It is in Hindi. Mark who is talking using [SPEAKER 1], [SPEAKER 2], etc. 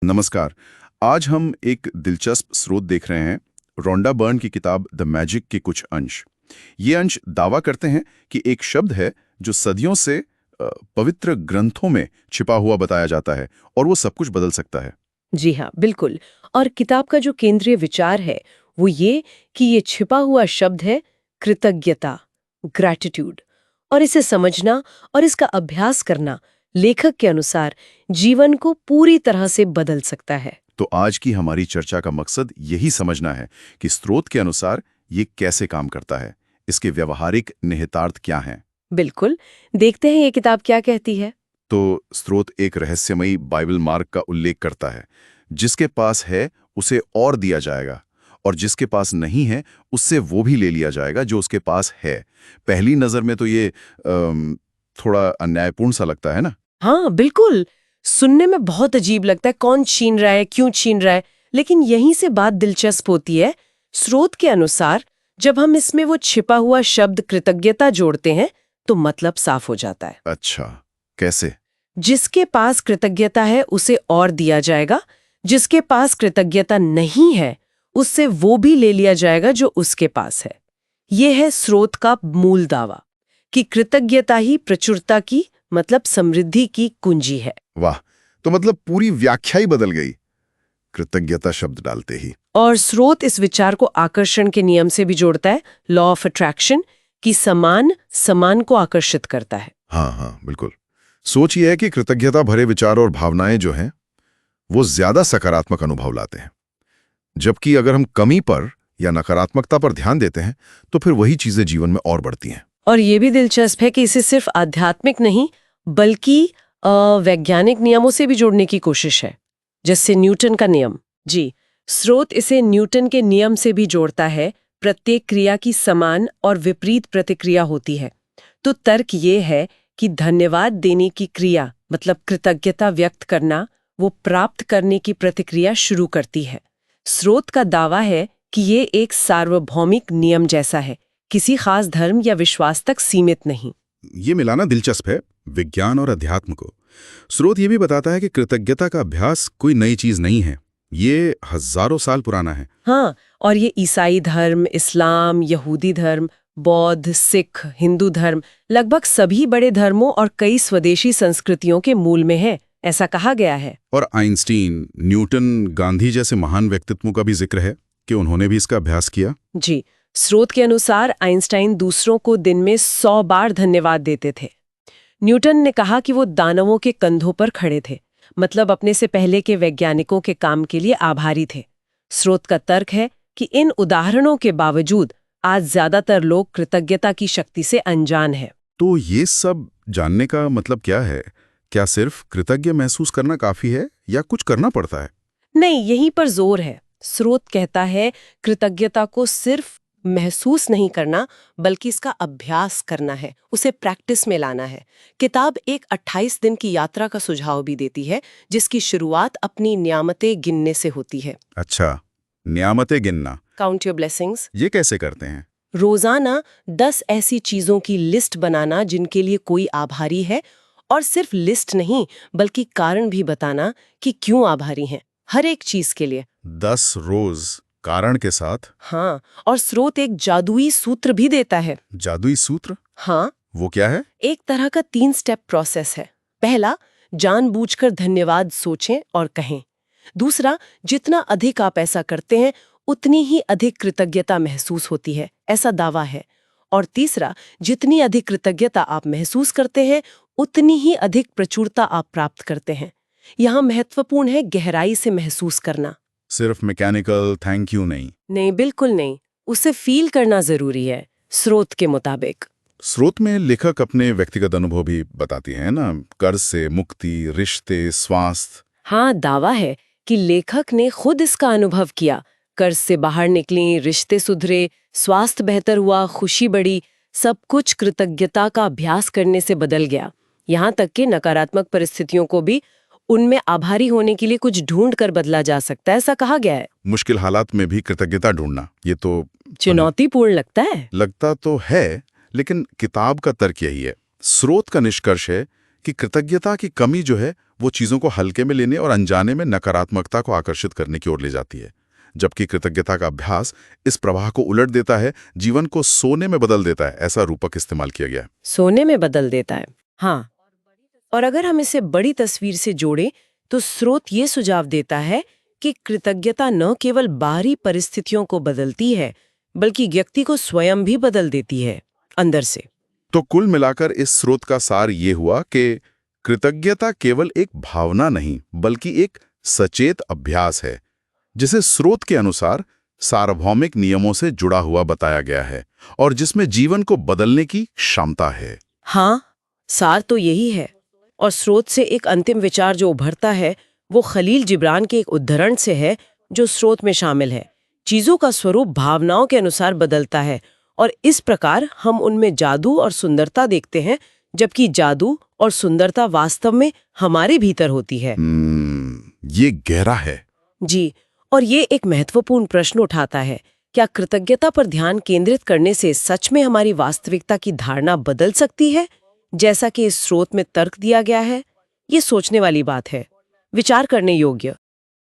[SPEAKER 1] नमस्कार। आज हम एक दिलचस्प स्रोत देख रहे हैं, रोंडा बर्न की किताब द मैजिक के कुछ अंश। ये अंश दावा करते हैं कि एक शब्द है जो सदियों से पवित्र ग्रंथों में छिपा हुआ बताया जाता है और वो सब कुछ बदल सकता है।
[SPEAKER 2] जी हाँ, बिल्कुल। और किताब का जो केंद्रीय विचार है वो ये कि ये छिपा हुआ शब्द है कृतज्ञता, ग्रैटिट्यूड। और इसे समझना और इसका अभ्यास करना लेखक के अनुसार जीवन को पूरी तरह से बदल सकता है।
[SPEAKER 1] तो आज की हमारी चर्चा का मकसद यही समझना है कि स्रोत के अनुसार ये कैसे काम करता है, इसके व्यवहारिक निहितार्थ क्या हैं।
[SPEAKER 2] बिल्कुल, देखते हैं ये किताब क्या कहती है।
[SPEAKER 1] तो स्रोत एक रहस्यमयी बाइबल मार्ग का उल्लेख करता है। जिसके पास है उसे और दिया जाएगा, और जिसके पास नहीं है उससे वो भी ले लिया जाएगा जो उसके पास है। पहली नजर में तो ये थोड़ा अन्यायपूर्ण सा लगता है ना।
[SPEAKER 2] हाँ, बिल्कुल। सुनने में बहुत अजीब लगता है, कौन छीन रहा है, क्यों छीन रहा है। लेकिन यहीं से बात दिलचस्प होती है। स्रोत के अनुसार जब हम इसमें वो छिपा हुआ शब्द कृतज्ञता जोड़ते हैं तो मतलब साफ हो जाता है।
[SPEAKER 1] अच्छा, कैसे?
[SPEAKER 2] जिसके पास कृतज्ञता है उसे और दिया जाएगा, जिसके पास कृतज्ञता नहीं है उससे वो भी ले लिया जाएगा जो उसके पास है। ये है स्रोत का मूल दावा कि कृतज्ञता ही प्रचुरता की मतलब समृद्धि की कुंजी है।
[SPEAKER 1] वाह, तो मतलब पूरी व्याख्या ही बदल गई कृतज्ञता शब्द डालते ही।
[SPEAKER 2] और स्रोत इस विचार को आकर्षण के नियम से भी जोड़ता है, लॉ ऑफ अट्रैक्शन, कि समान समान को आकर्षित करता है।
[SPEAKER 1] हाँ हाँ, बिल्कुल। सोच ये है कि कृतज्ञता भरे विचार और भावनाएं जो हैं वो ज्यादा सकारात्मक अनुभव लाते हैं, जबकि अगर हम कमी पर या नकारात्मकता पर ध्यान देते हैं तो फिर वही चीजें जीवन में और बढ़ती हैं।
[SPEAKER 2] और ये भी दिलचस्प है कि इसे सिर्फ आध्यात्मिक नहीं बल्कि वैज्ञानिक नियमों से भी जोड़ने की कोशिश है, जैसे न्यूटन का नियम। जी, स्रोत इसे न्यूटन के नियम से भी जोड़ता है। प्रत्येक क्रिया की समान और विपरीत प्रतिक्रिया होती है। तो तर्क ये है कि धन्यवाद देने की क्रिया मतलब कृतज्ञता व्यक्त करना वो प्राप्त करने की प्रतिक्रिया शुरू करती है। स्रोत का दावा है कि ये एक सार्वभौमिक नियम जैसा है, किसी खास धर्म या विश्वास तक सीमित नहीं।
[SPEAKER 1] ये मिलाना दिलचस्प है, विज्ञान और अध्यात्म को। स्रोत ये भी बताता है कि कृतज्ञता का अभ्यास कोई नई चीज नहीं है, ये हजारों साल पुराना है।
[SPEAKER 2] हाँ, और ये ईसाई धर्म, इस्लाम, यहूदी धर्म, बौद्ध, सिख, हिंदू धर्म, लगभग सभी बड़े धर्मों और कई स्वदेशी संस्कृतियों के मूल में है, ऐसा कहा गया है।
[SPEAKER 1] और आइंस्टीन, न्यूटन, गांधी जैसे महान व्यक्तित्वों का भी जिक्र है कि उन्होंने भी इसका अभ्यास किया।
[SPEAKER 2] जी, स्रोत के अनुसार आइंस्टाइन दूसरों को दिन में 100 बार धन्यवाद देते थे। न्यूटन ने कहा कि वो दानवों के कंधों पर खड़े थे, मतलब अपने से पहले के वैज्ञानिकों के काम के लिए आभारी थे। स्रोत का तर्क है कि इन उदाहरणों के बावजूद आज ज्यादातर लोग कृतज्ञता की शक्ति से अनजान है।
[SPEAKER 1] तो ये सब जानने का मतलब क्या है? क्या सिर्फ कृतज्ञ महसूस करना काफी है या कुछ करना पड़ता है?
[SPEAKER 2] नहीं, यहीं पर जोर है। स्रोत कहता है कृतज्ञता को सिर्फ महसूस नहीं करना बल्कि इसका अभ्यास करना है, उसे प्रैक्टिस में लाना है। किताब एक 28 दिन की यात्रा का सुझाव भी देती है, जिसकी शुरुआत अपनी नियामतें गिनने से होती है।
[SPEAKER 1] अच्छा, नियामतें गिनना,
[SPEAKER 2] काउंट योर ब्लेसिंग्स।
[SPEAKER 1] ये कैसे करते हैं?
[SPEAKER 2] रोजाना 10 ऐसी चीजों की लिस्ट बनाना जिनके लिए कोई आभारी है, और सिर्फ लिस्ट नहीं बल्कि कारण भी बताना कि क्यों आभारी हैं, हर एक चीज के लिए।
[SPEAKER 1] 10 रोज कारण के साथ?
[SPEAKER 2] हाँ, और स्रोत एक जादुई सूत्र भी देता है।
[SPEAKER 1] जादुई सूत्र?
[SPEAKER 2] हाँ,
[SPEAKER 1] वो क्या है?
[SPEAKER 2] एक तरह का 3 स्टेप प्रोसेस है। पहला, जानबूझकर धन्यवाद सोचें और कहें। दूसरा, जितना अधिक आप ऐसा करते हैं उतनी ही अधिक कृतज्ञता महसूस होती है, ऐसा दावा है। और तीसरा, जितनी अधिक कृतज्ञता आप महसूस करते हैं उतनी ही अधिक प्रचुरता आप प्राप्त करते हैं। यहाँ महत्वपूर्ण है गहराई से महसूस करना।
[SPEAKER 1] सिर्फ मैकेनिकल थैंक यू नहीं।
[SPEAKER 2] नहीं, बिल्कुल नहीं, उसे फील करना जरूरी है स्रोत के मुताबिक।
[SPEAKER 1] स्रोत में लेखक अपने व्यक्तिगत अनुभव भी बताती हैं ना, कर्ज से मुक्ति, रिश्ते, स्वास्थ्य।
[SPEAKER 2] हाँ, दावा है कि लेखक ने खुद इसका अनुभव किया। कर्ज से बाहर निकली, रिश्ते सुधरे, स्वास्थ्य बेहतर हुआ, खुशी बढ़ी, सब कुछ कृतज्ञता का अभ्यास करने से बदल गया। यहाँ तक कि नकारात्मक परिस्थितियों को भी उनमें आभारी होने के लिए कुछ ढूंढ कर बदला जा सकता है, ऐसा कहा गया है।
[SPEAKER 1] मुश्किल हालात में भी कृतज्ञता ढूंढना, ये तो
[SPEAKER 2] चुनौतीपूर्ण
[SPEAKER 1] लगता तो है, लेकिन किताब का तर्क यही है। स्रोत का निष्कर्ष है कि कृतज्ञता की कमी जो है वो चीज़ों को हल्के में लेने और अनजाने में नकारात्मकता को आकर्षित करने की ओर ले जाती है, जबकि कृतज्ञता का अभ्यास इस प्रवाह को उलट देता है, जीवन को सोने में बदल देता है। ऐसा रूपक इस्तेमाल किया गया है।
[SPEAKER 2] सोने में बदल देता है, हाँ। और अगर हम इसे बड़ी तस्वीर से जोड़ें तो स्रोत ये सुझाव देता है कि कृतज्ञता न केवल बाहरी परिस्थितियों को बदलती है बल्कि व्यक्ति को स्वयं भी बदल देती है अंदर से।
[SPEAKER 1] तो कुल मिलाकर इस स्रोत का सार ये हुआ कि कृतज्ञता केवल एक भावना नहीं बल्कि एक सचेत अभ्यास है, जिसे स्रोत के अनुसार सार्वभौमिक नियमों से जुड़ा हुआ बताया गया है और जिसमें जीवन को बदलने की क्षमता है।
[SPEAKER 2] हाँ, सार तो यही है। और स्रोत से एक अंतिम विचार जो उभरता है वो खलील जिब्रान के एक उद्धरण से है जो स्रोत में शामिल है। चीजों का स्वरूप भावनाओं के अनुसार बदलता है और इस प्रकार हम उनमें जादू और सुंदरता देखते हैं, जबकि जादू और सुंदरता वास्तव में हमारे भीतर होती है।
[SPEAKER 1] ये गहरा है।
[SPEAKER 2] जी, और ये एक महत्वपूर्ण प्रश्न उठाता है, क्या कृतज्ञता पर ध्यान केंद्रित करने से सच में हमारी वास्तविकता की धारणा बदल सकती है, जैसा कि इस स्रोत में तर्क दिया गया है? ये सोचने वाली बात है, विचार करने योग्य।